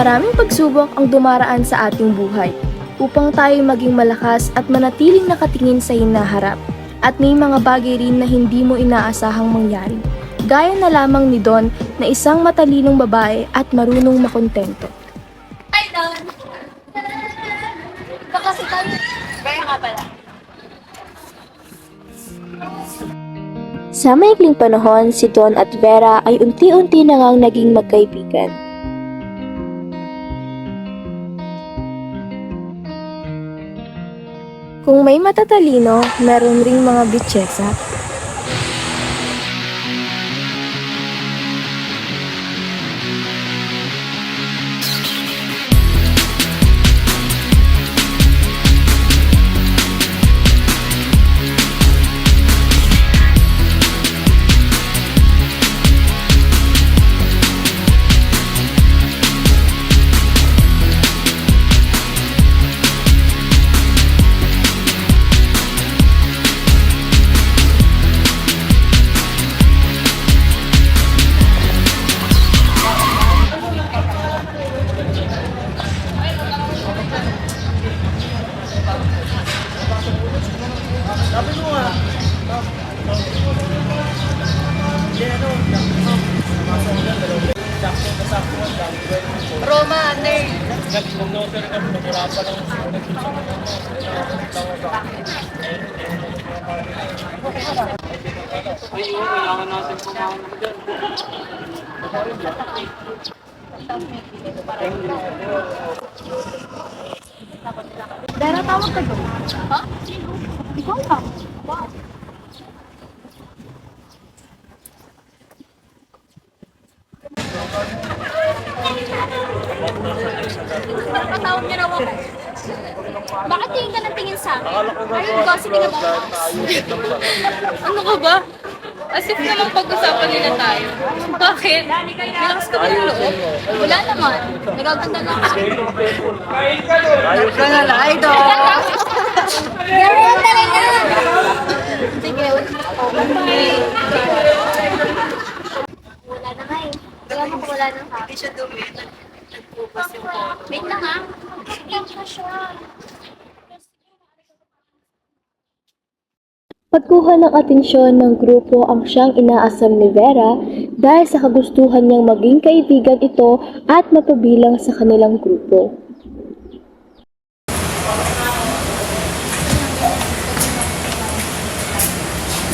Maraming pagsubok ang dumaraan sa ating buhay upang tayo maging malakas at manatiling nakatingin sa hinaharap. At may mga bagay rin na hindi mo inaasahang mangyari. Gaya na lamang ni Don na isang matalinong babae at marunong makontento. Hi, Don! Baka si Don. Kaya nga pala. Sa maikling panahon, si Don at Vera ay unti-unti na ngang naging magkaibigan. Kung may matatalino, meron ring mga bitsyesa. Roma, nerd. Dara, tawag ka doon. Ha? Ikaw lang. Wow. Napatawag niyo raw ako. Bakit tingin ka ng tingin sa akin? Are you gossiping about us? Ano ka ba? As if naman pag-usapan nila tayo. Bakit? Malakas ka ba ng loob? Wala naman. Nagaganda lang ako. Ganun talaga! Sige, wala na ako. Wala na nga eh. Kaya wala na sa akin. Wait lang ah. Sige ka siya. Pagkuha ng atensyon ng grupo ang siyang inaasam ni Vera dahil sa kagustuhan niyang maging kaibigan ito at mapabilang sa kanilang grupo.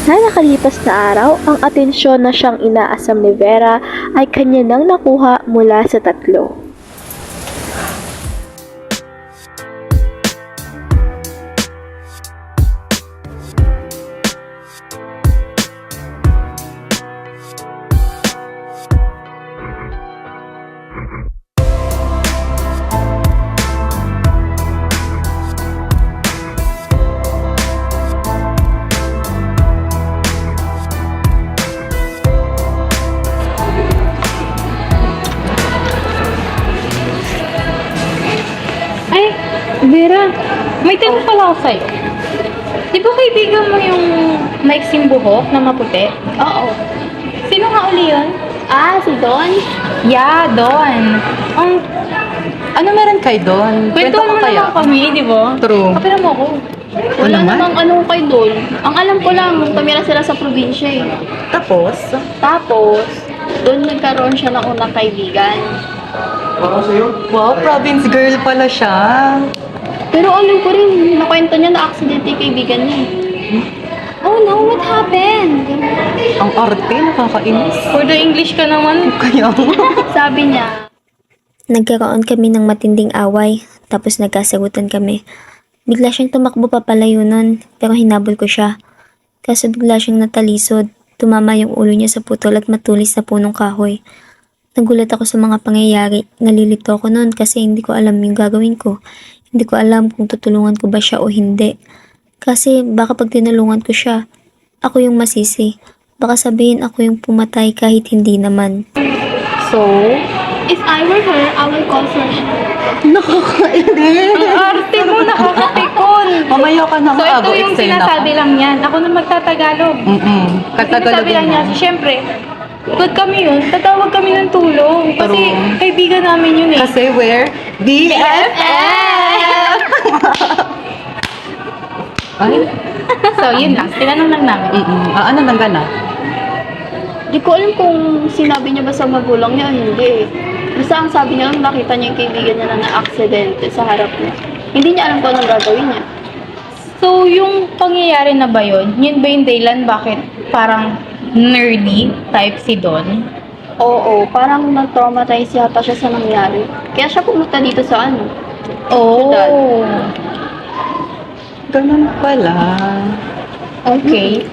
Sa nakalipas na araw, ang atensyon na siyang inaasam ni Vera ay kanya nang nakuha mula sa tatlo. Ay, Vera, may tanong pala ako sa'yo. Di ba kaibigan mo yung maiksing buhok na maputi? Oo. Sino nga uli yun? Ah, si Don? Yeah, Don. Ano meron kay Don? Kwentuhan mo naman kami, di ba? True. Kapira mo ako. Wala naman? namang anong kay Don. Ang alam ko lang, tumira sila sa probinsya eh. Tapos, Tapos, doon nagkaroon siya ng unang kaibigan. wow, province girl pala siya. Pero alam ko rin, nakwento niya na accident yung kaibigan niya. Oh no, what happened? Ang arte, nakakainis. For the English ka naman. Kaya Sabi niya, Nagkaroon kami ng matinding away, tapos nagkasagutan kami. Bigla siyang tumakbo papalayo nun, pero hinabol ko siya. Kaso bigla siyang natalisod, tumama yung ulo niya sa putol at matulis sa punong kahoy. Nagulat ako sa mga pangyayari, nalilito ako nun kasi hindi ko alam yung gagawin ko. Hindi ko alam kung tutulungan ko ba siya o hindi. Kasi baka pag tinulungan ko siya, ako yung masisi. Baka sabihin ako yung pumatay kahit hindi naman. So, if I were her, I will call for help. nakakainis. Ang arte mo, nakakapikon. Mamaya ka na So, ito maago yung excel na sinasabi lang yan. Ako na magtatagalog. Katagalogan Sinasabi lang niya, mo. siyempre, pag kami yun, tatawag kami ng tulong. Kasi True. kaibigan namin yun eh. Kasi we're BFF! Ay, So, yun lang. Tinanong lang namin. ano lang gana? Di ko alam kung sinabi niya ba sa magulang niya o hindi eh. Basta ang sabi niya, nakita niya yung kaibigan niya na na-aksidente sa harap niya. Hindi niya alam kung anong gagawin niya. So, yung pangyayari na ba yun ba yung dahilan bakit parang nerdy type si Don? Oo, parang nag-traumatize yata siya sa nangyari. Kaya siya pumunta dito sa ano. Oh. Ganun pala. Okay.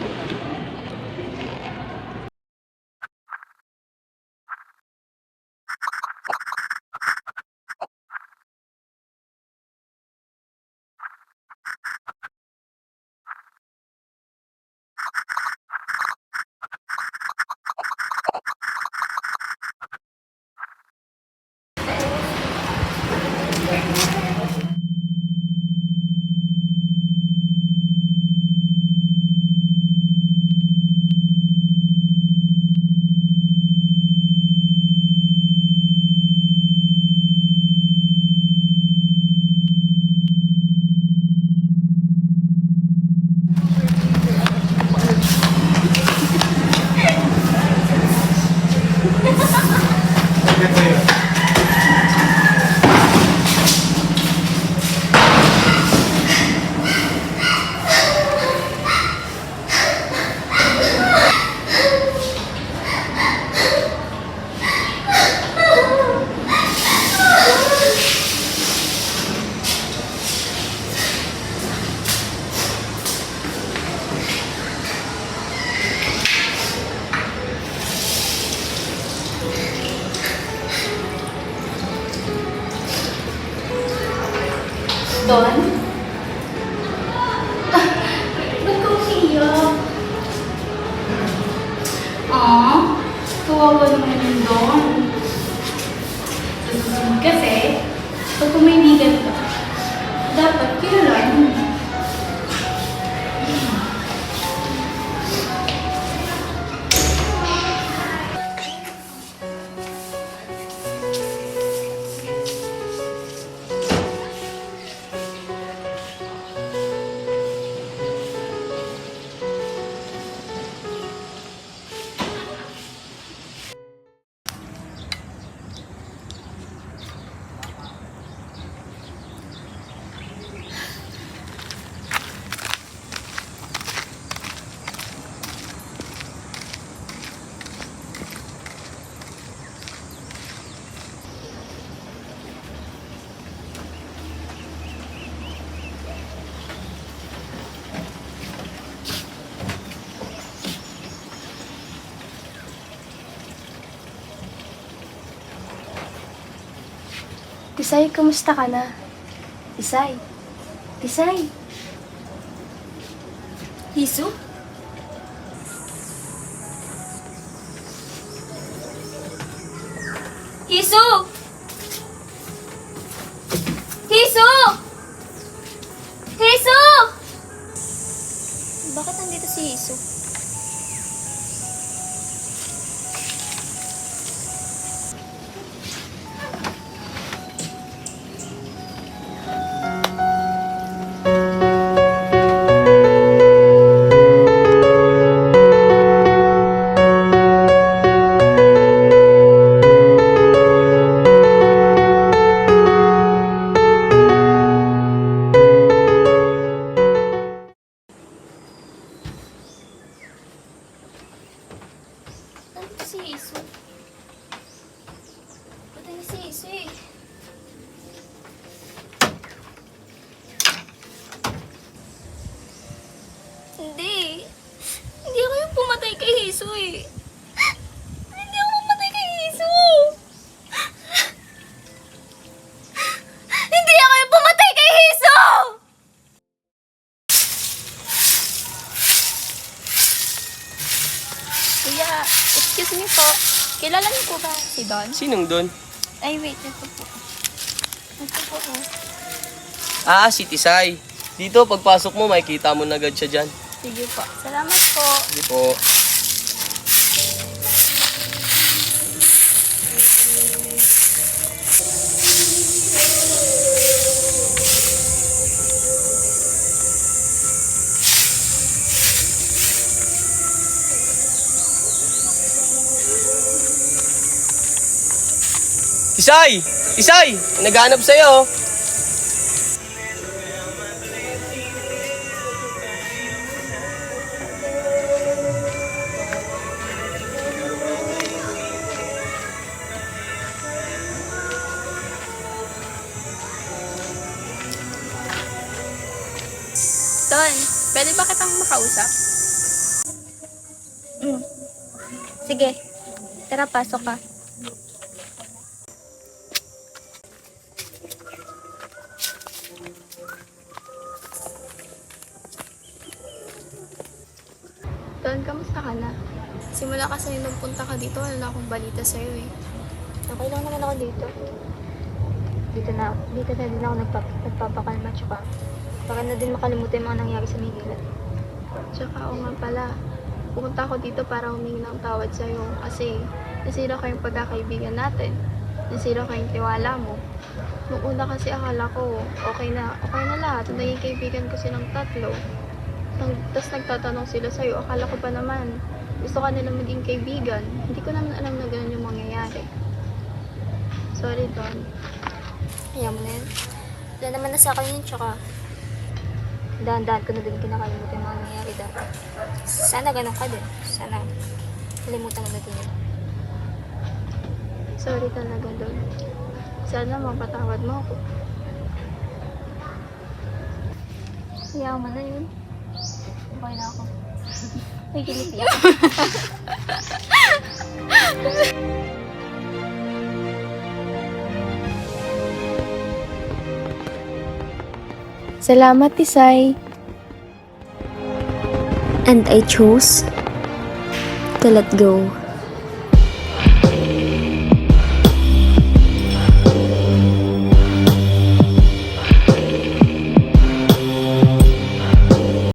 Don? Ba't ka umiiyak? Kawawa naman yung Don. Sa susunod kasi, pag kumaibigan ka, dapat kilalanin mo. Tisay, kumusta ka na? Tisay? Tisay? Hisu? Hisu! Hisu! Hisu! Bakit nandito si Hisu? Nandito si Hisu? Patay na si Hisu eh. Hindi. Hindi ako yung pumatay kay Hisu eh. Hindi ako pumatay kay Hisu. Hindi ako yung pumatay kay Hisu! Kuya, excuse me po. Kilala niyo po ba si Don? Sinong doon? Ay, wait. Ito po. Ito po. Si Tisay. Dito, pagpasok mo, makikita mo na agad siya dyan. Sige po. Salamat po. Sige po. Tisay! Tisay! Naghanap sa'yo. Don, pwede ba kitang makausap? Sige, tara pasok ka. Don, kamusta ka na? Simula kasi nung punta ka dito, wala na akong balita sa'yo eh. Okay lang naman ako dito. Dito na din ako nagpapakalma, tsaka baka na din makalimutan yung mga nangyari sa Miguel. Tsaka oo nga pala, pumunta ako dito para humingi ng tawad sa'yo kasi nasira ko yung pagkakaibigan natin. Nasira ko yung tiwala mo. Nung una kasi akala ko okay na lahat. Naging kaibigan ko silang tatlo. Tapos nagtatanong sila sa'yo, akala ko pa naman gusto ka nila maging kaibigan. Hindi ko naman alam na ganun yung mangyayari. Sorry, Don. Ayaw mo na yun. Wala naman na sa akin yun, tsaka dahan-dahan ko na din kinakalimutan yung mga nangyari dati. Sana ganun ka din. Sana kalimutan mo na din yun. Sorry talaga, Don. Sana mapatawad mo ako. Ayaw mo na yun. Okay na ako. May kiliti ako. Salamat, Tisay. And I chose to let go.